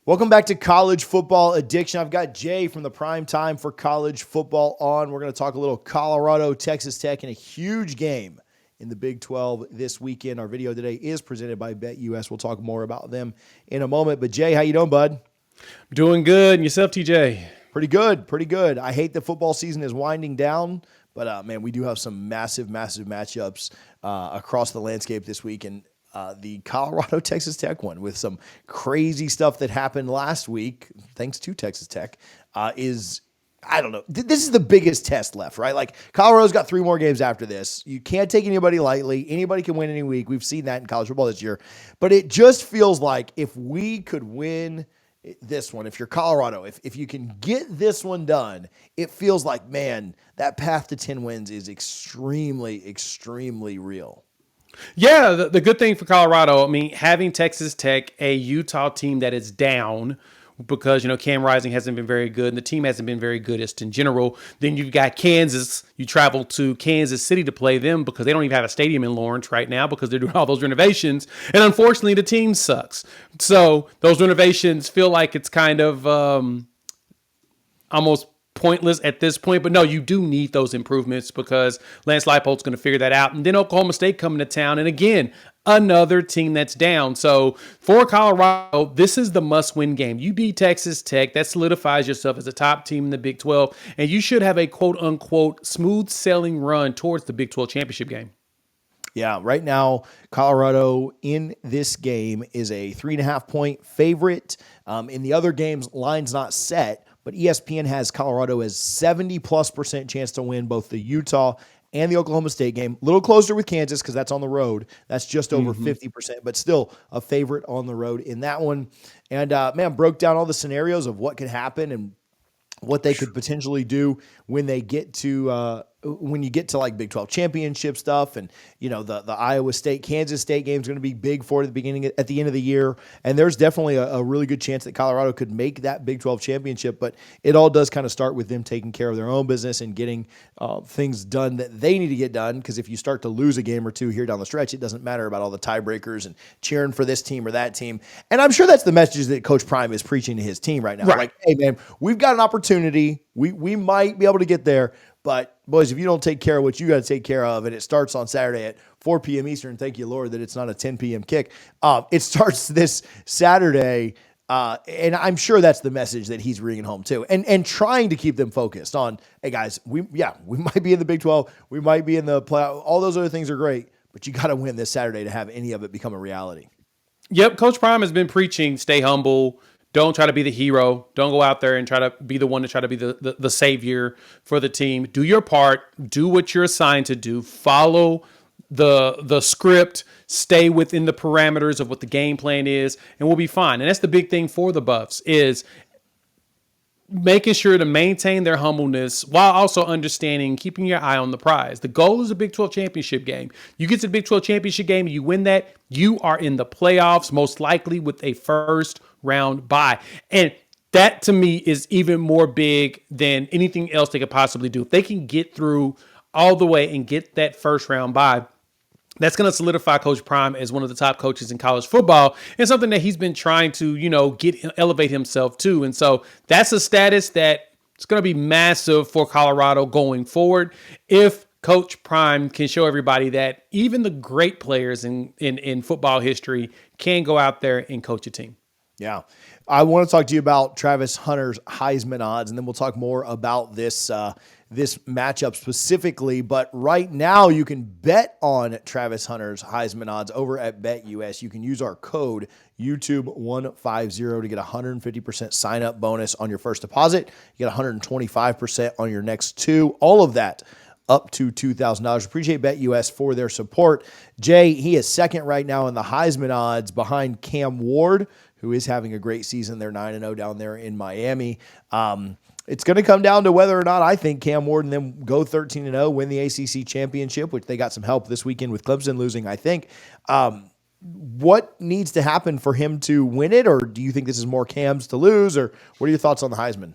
Welcome back to College Football Addiction. I've got Jay from the Prime Time for College Football on. We're going to talk a little Colorado, Texas Tech, and a huge game in the Big 12 this weekend. Our video today is presented by BetUS. We'll talk more about them in a moment. But Jay, how you doing, bud? Doing good. And yourself, TJ? Pretty good, pretty good. I hate that football season is winding down, but man, we do have some massive matchups across the landscape this week. And the Colorado Texas Tech one with some crazy stuff that happened last week, thanks to Texas Tech, I don't know. This is the biggest test left, right? Like Colorado's got 3 more games after this. You can't take anybody lightly. Anybody can win any week. We've seen that in college football this year, but it just feels like if we could win this one, if you're Colorado, if you can get this one done, it feels like, man, that path to 10 wins is extremely real. Yeah, the good thing for Colorado, I mean, having Texas Tech, a Utah team that is down because, Cam Rising hasn't been very good and the team hasn't been very good just in general. Then you've got Kansas. You travel to Kansas City to play them because they don't even have a stadium in Lawrence right now because they're doing all those renovations. And unfortunately, the team sucks. So those renovations feel like it's kind of almost pointless at this point, but no, you do need those improvements because Lance Leipold's going to figure that out. And then Oklahoma State coming to town. And again, another team that's down. So for Colorado, this is the must-win game. You beat Texas Tech. That solidifies yourself as a top team in the Big 12. And you should have a quote-unquote smooth sailing run towards the Big 12 championship game. Yeah, right now, Colorado in this game is a 3.5-point favorite. In the other games, line's not set, but ESPN has Colorado as 70+% chance to win both the Utah and the Oklahoma State game. A little closer with Kansas because that's on the road. That's just over 50%, but still a favorite on the road in that one. And, man, broke down all the scenarios of what could happen and what they could potentially do when they get to when you get to like Big 12 championship stuff, and the Iowa State Kansas State game is going to be big for at the end of the year, and there's definitely a really good chance that Colorado could make that Big 12 championship. But it all does kind of start with them taking care of their own business and getting things done that they need to get done. Because if you start to lose a game or two here down the stretch, it doesn't matter about all the tiebreakers and cheering for this team or that team. And I'm sure that's the message that Coach Prime is preaching to his team right now. Right. Like, hey man, we've got an opportunity. We might be able to get there. But, boys, if you don't take care of what you got to take care of, and it starts on Saturday at 4 p.m. Eastern, thank you, Lord, that it's not a 10 p.m. kick. It starts this Saturday, and I'm sure that's the message that he's bringing home too, and trying to keep them focused on, hey, guys, we might be in the Big 12. We might be in the playoff. All those other things are great, but you got to win this Saturday to have any of it become a reality. Yep, Coach Prime has been preaching, stay humble. Don't try to be the hero. Don't go out there and try to be the one to try to be the savior for the team. Do your part. Do what you're assigned to do. Follow the script. Stay within the parameters of what the game plan is, and we'll be fine. And that's the big thing for the Buffs is making sure to maintain their humbleness while also understanding, keeping your eye on the prize. The goal is a Big 12 championship game. You get to the Big 12 championship game, you win that, you are in the playoffs, most likely with a first round bye. And that to me is even more big than anything else they could possibly do. If they can get through all the way and get that first round bye, that's going to solidify Coach Prime as one of the top coaches in college football, and something that he's been trying to, elevate himself to. And so that's a status that it's going to be massive for Colorado going forward if Coach Prime can show everybody that even the great players in football history can go out there and coach a team. Yeah. I want to talk to you about Travis Hunter's Heisman odds, and then we'll talk more about this matchup specifically. But right now, you can bet on Travis Hunter's Heisman odds over at BetUS. You can use our code YouTube150 to get a 150% sign-up bonus on your first deposit. You get 125% on your next 2. All of that up to $2,000. Appreciate BetUS for their support. Jay, he is second right now in the Heisman odds behind Cam Ward, who is having a great season. They're 9-0 down there in Miami. It's going to come down to whether or not I think Cam Ward and them go 13-0, win the ACC championship, which they got some help this weekend with Clemson losing, I think. What needs to happen for him to win it, or do you think this is more Cam's to lose, or what are your thoughts on the Heisman?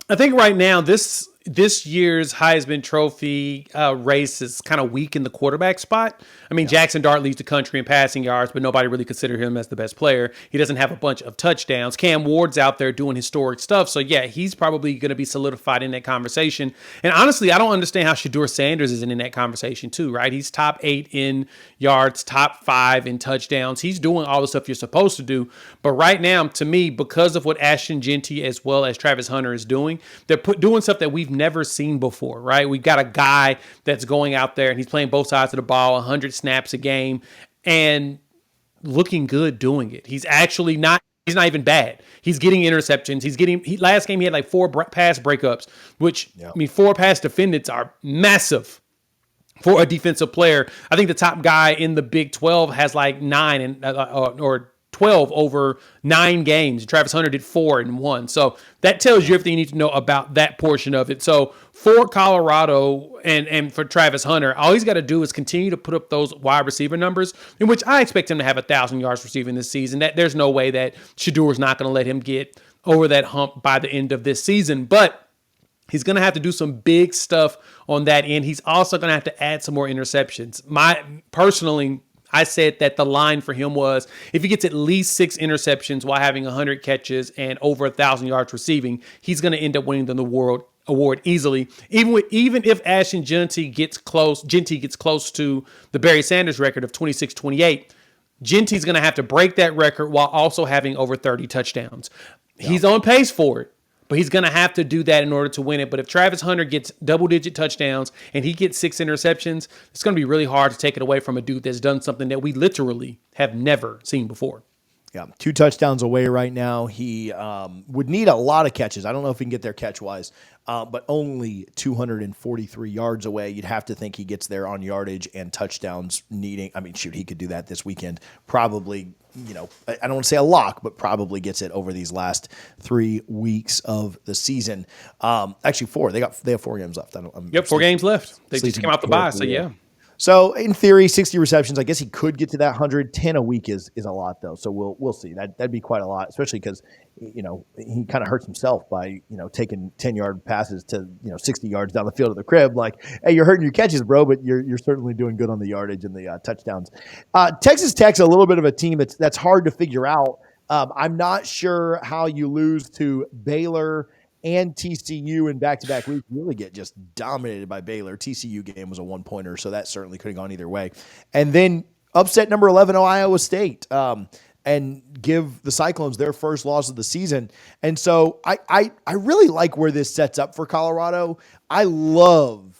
I think right now this this year's Heisman Trophy race is kind of weak in the quarterback spot. I mean, Jackson Dart leads the country in passing yards, but nobody really considered him as the best player. He doesn't have a bunch of touchdowns. Cam Ward's out there doing historic stuff. So, yeah, he's probably going to be solidified in that conversation. And honestly, I don't understand how Shedeur Sanders isn't in that conversation too, right? He's top 8 in yards, top 5 in touchdowns. He's doing all the stuff you're supposed to do. But right now, to me, because of what Ashton Jeanty as well as Travis Hunter is doing, they're doing stuff that we've never seen before, right? We've got a guy that's going out there and he's playing both sides of the ball, 100 snaps a game, and looking good doing it. He's not even bad. He's getting interceptions. Last game he had like 4 pass breakups, which, I mean, 4 pass defendants are massive for a defensive player. I think the top guy in the Big 12 has like 9 or 12 over 9 games. Travis Hunter did 4 in 1. So that tells you everything you need to know about that portion of it. So for Colorado and for Travis Hunter, all he's got to do is continue to put up those wide receiver numbers, in which I expect him to have 1,000 yards receiving this season. That there's no way that Shedeur is not going to let him get over that hump by the end of this season. But he's going to have to do some big stuff on that end. He's also going to have to add some more interceptions. Personally, I said that the line for him was if he gets at least 6 interceptions while having 100 catches and over 1,000 yards receiving, he's going to end up winning the award easily. Even if Ashton Jeanty gets close to the Barry Sanders record of 26-28, Jeanty's going to have to break that record while also having over 30 touchdowns. Yeah. He's on pace for it, but he's going to have to do that in order to win it. But if Travis Hunter gets double-digit touchdowns and he gets 6 interceptions, it's going to be really hard to take it away from a dude that's done something that we literally have never seen before. Yeah, 2 touchdowns away right now. He would need a lot of catches. I don't know if he can get there catch-wise, but only 243 yards away. You'd have to think he gets there on yardage and touchdowns needing. I mean, shoot, he could do that this weekend. Probably, I don't want to say a lock, but probably gets it over these last 3 weeks of the season. Actually, 4. They have 4 games left. 4 games left. They just came out the bye, so yeah. So in theory, 60 receptions. I guess he could get to that 100. 10 a week is a lot though. So we'll see. That'd be quite a lot, especially because he kind of hurts himself by taking 10-yard passes to 60 yards down the field of the crib. Like, hey, you're hurting your catches, bro, but you're certainly doing good on the yardage and the touchdowns. Texas Tech's a little bit of a team that's hard to figure out. I'm not sure how you lose to Baylor and TCU in back-to-back weeks. Really get just dominated by Baylor. TCU game was a 1-pointer, so that certainly could have gone either way. And then upset number 11, Iowa State, and give the Cyclones their first loss of the season. And so I really like where this sets up for Colorado. I love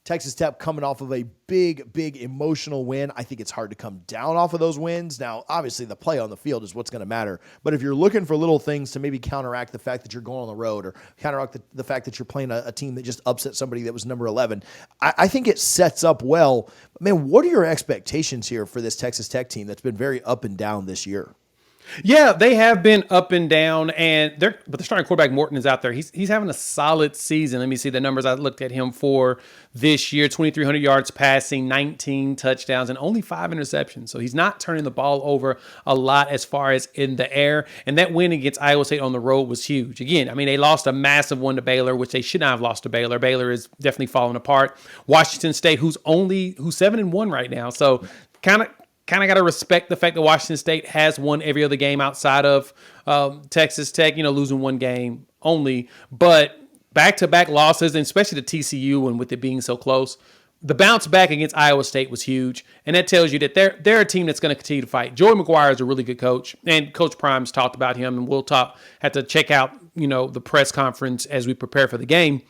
Texas Tech coming off of a big emotional win. I think it's hard to come down off of those wins. Now, obviously, the play on the field is what's going to matter. But if you're looking for little things to maybe counteract the fact that you're going on the road or counteract the fact that you're playing a team that just upset somebody that was number 11, I think it sets up well. But man, what are your expectations here for this Texas Tech team that's been very up and down this year? Yeah, they have been up and down, but the starting quarterback Morton is out there. He's having a solid season. Let me see the numbers I looked at him for this year: 2,300 yards passing, 19 touchdowns, and only 5 interceptions. So he's not turning the ball over a lot as far as in the air. And that win against Iowa State on the road was huge. Again, I mean, they lost a massive one to Baylor, which they should not have lost to Baylor. Baylor is definitely falling apart. Washington State, who's 7-1 right now, so kind of got to respect the fact that Washington State has won every other game outside of Texas Tech, losing 1 game only. But back-to-back losses, and especially the TCU and with it being so close, the bounce back against Iowa State was huge. And that tells you that they're a team that's going to continue to fight. Joey McGuire is a really good coach, and Coach Prime's talked about him, and we'll have to check out, the press conference as we prepare for the game.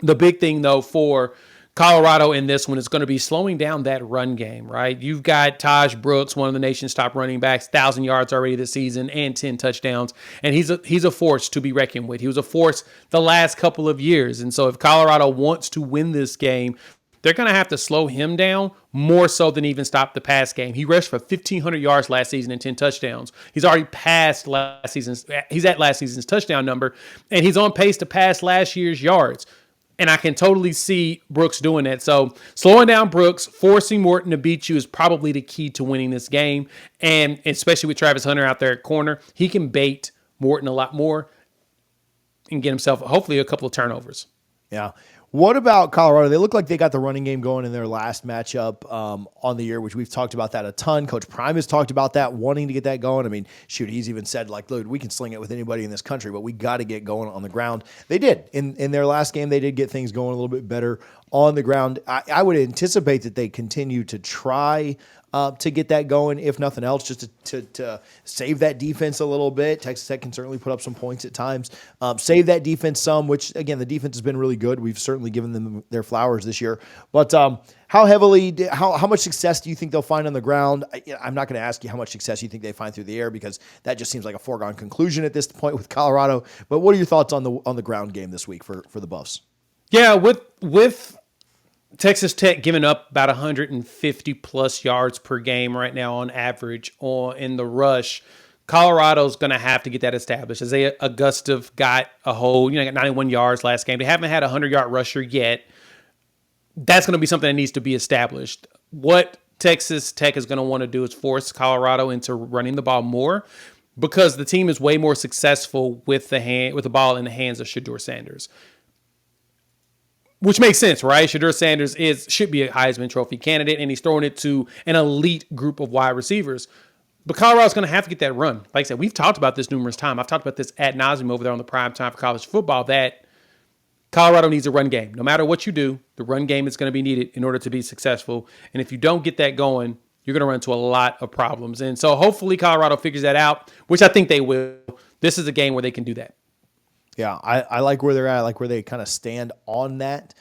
The big thing, though, for Colorado in this one is going to be slowing down that run game, right? You've got Taj Brooks, one of the nation's top running backs, 1,000 yards already this season and 10 touchdowns. And he's a force to be reckoned with. He was a force the last couple of years. And so if Colorado wants to win this game, they're going to have to slow him down more so than even stop the pass game. He rushed for 1,500 yards last season and 10 touchdowns. He's already passed he's at last season's touchdown number, and he's on pace to pass last year's yards. And I can totally see Brooks doing that. So slowing down Brooks, forcing Morton to beat you is probably the key to winning this game. And especially with Travis Hunter out there at corner, he can bait Morton a lot more and get himself hopefully a couple of turnovers. Yeah. What about Colorado? They look like they got the running game going in their last matchup on the year, which we've talked about that a ton. Coach Prime has talked about that, wanting to get that going. I mean, shoot, he's even said, like, look, we can sling it with anybody in this country, but we got to get going on the ground. They did. In their last game, they did get things going a little bit better on the ground. I would anticipate that they continue to try to get that going, if nothing else, just to save that defense a little bit. Texas Tech can certainly put up some points at times. Save that defense some, which, again, the defense has been really good. We've certainly given them their flowers this year. But how much success do you think they'll find on the ground? I'm not going to ask you how much success you think they find through the air, because that just seems like a foregone conclusion at this point with Colorado. But what are your thoughts on the ground game this week for the Buffs? Yeah, with Texas Tech giving up about 150 plus yards per game right now on average in the rush, Colorado's going to have to get that established. As Augusta got a whole, got 91 yards last game. They haven't had a 100-yard rusher yet. That's going to be something that needs to be established. What Texas Tech is going to want to do is force Colorado into running the ball more, because the team is way more successful with the ball in the hands of Shedeur Sanders. Which makes sense, right? Shedeur Sanders should be a Heisman Trophy candidate, and he's throwing it to an elite group of wide receivers. But Colorado's going to have to get that run. Like I said, we've talked about this numerous times. I've talked about this ad nauseum over there on the Prime Time for College Football, that Colorado needs a run game. No matter what you do, the run game is going to be needed in order to be successful. And if you don't get that going, you're going to run into a lot of problems. And so hopefully Colorado figures that out, which I think they will. This is a game where they can do that. Yeah, I like where they're at. I like where they kind of stand on that.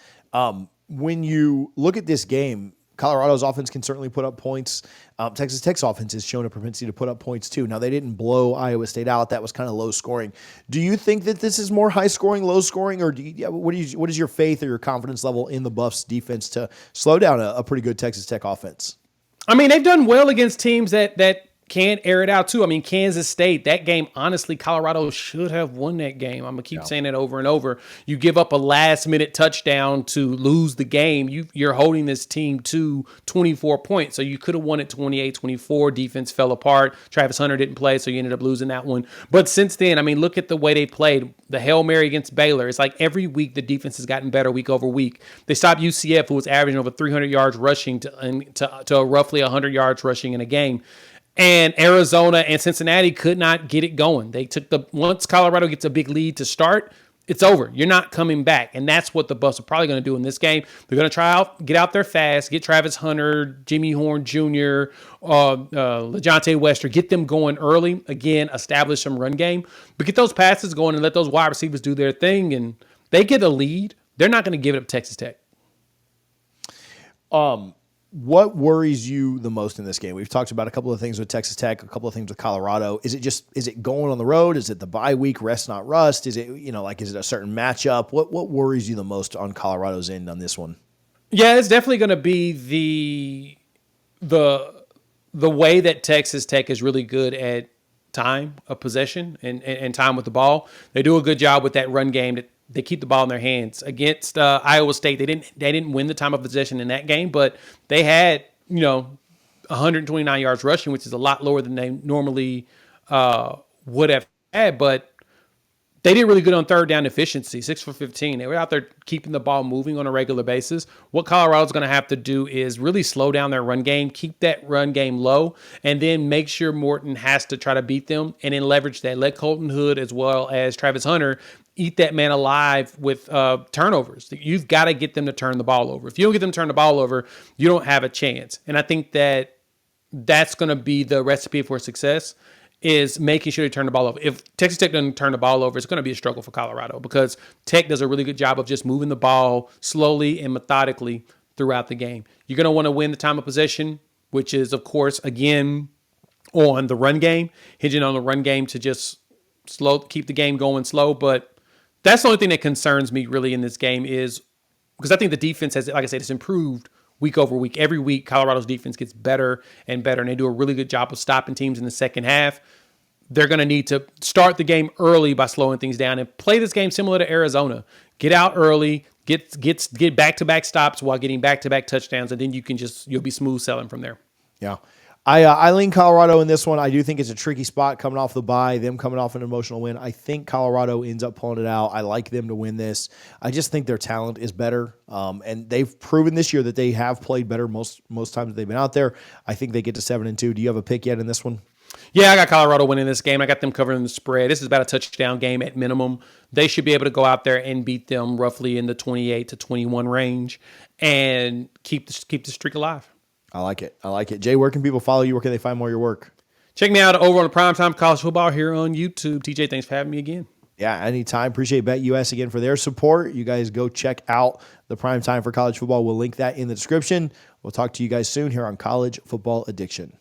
When you look at this game, Colorado's offense can certainly put up points. Texas Tech's offense has shown a propensity to put up points too. Now, they didn't blow Iowa State out. That was kind of low scoring. Do you think that this is more high scoring, low scoring, or what is your faith or your confidence level in the Buffs defense to slow down a pretty good Texas Tech offense? I mean, they've done well against teams that can air it out too. I mean, Kansas State, that game, honestly, Colorado should have won that game. I'm going to keep saying that over and over. You give up a last-minute touchdown to lose the game. You're holding this team to 24 points. So you could have won it 28-24. Defense fell apart. Travis Hunter didn't play, so you ended up losing that one. But since then, I mean, look at the way they played. The Hail Mary against Baylor. It's like every week the defense has gotten better week over week. They stopped UCF, who was averaging over 300 yards rushing to roughly 100 yards rushing in a game. And Arizona and Cincinnati could not get it going. They took once Colorado gets a big lead to start, it's over. You're not coming back. And that's what the Buffs are probably going to do in this game. They're going to get out there fast, get Travis Hunter, Jimmy Horn Jr., LeJontay Wester, get them going early. Again, establish some run game. But get those passes going and let those wide receivers do their thing. And they get a lead. They're not going to give it up to Texas Tech. What worries you the most in this game? We've talked about a couple of things with Texas Tech, a couple of things with Colorado. Is it going on the road? Is it the bye week, rest not rust? Is it, is it a certain matchup? What worries you the most on Colorado's end on this one? Yeah, it's definitely going to be the way that Texas Tech is really good at time of possession and time with the ball. They do a good job with that run game. That they keep the ball in their hands. Against Iowa State, they didn't win the time of possession in that game, but they had 129 yards rushing, which is a lot lower than they normally would have had. But they did really good on third down efficiency, 6 for 15. They were out there keeping the ball moving on a regular basis. What Colorado's going to have to do is really slow down their run game, keep that run game low, and then make sure Morton has to try to beat them and then leverage that. Let Colton Hood as well as Travis Hunter eat that man alive with turnovers. You've got to get them to turn the ball over. If you don't get them to turn the ball over, you don't have a chance. And I think that's going to be the recipe for success, is making sure they turn the ball over. If Texas Tech doesn't turn the ball over, it's going to be a struggle for Colorado, because Tech does a really good job of just moving the ball slowly and methodically throughout the game. You're going to want to win the time of possession, which is, of course, again, on the run game, hinging on the run game to just keep the game going slow. But that's the only thing that concerns me really in this game, is because I think the defense has, like I said, it's improved week over week. Every week, Colorado's defense gets better and better, and they do a really good job of stopping teams in the second half. They're going to need to start the game early by slowing things down and play this game similar to Arizona. Get out early, get back-to-back stops while getting back-to-back touchdowns, and then you'll be smooth selling from there. Yeah. I lean Colorado in this one. I do think it's a tricky spot coming off the bye, them coming off an emotional win. I think Colorado ends up pulling it out. I like them to win this. I just think their talent is better, and they've proven this year that they have played better most times that they've been out there. I think they get to 7-2. Do you have a pick yet in this one? Yeah, I got Colorado winning this game. I got them covering the spread. This is about a touchdown game at minimum. They should be able to go out there and beat them roughly in the 28 to 21 range and keep the streak alive. I like it. Jay, where can people follow you? Where can they find more of your work? Check me out over on the Primetime College Football here on YouTube. TJ, thanks for having me again. Yeah, anytime. Appreciate BetUS again for their support. You guys go check out the Primetime for College Football. We'll link that in the description. We'll talk to you guys soon here on College Football Addiction.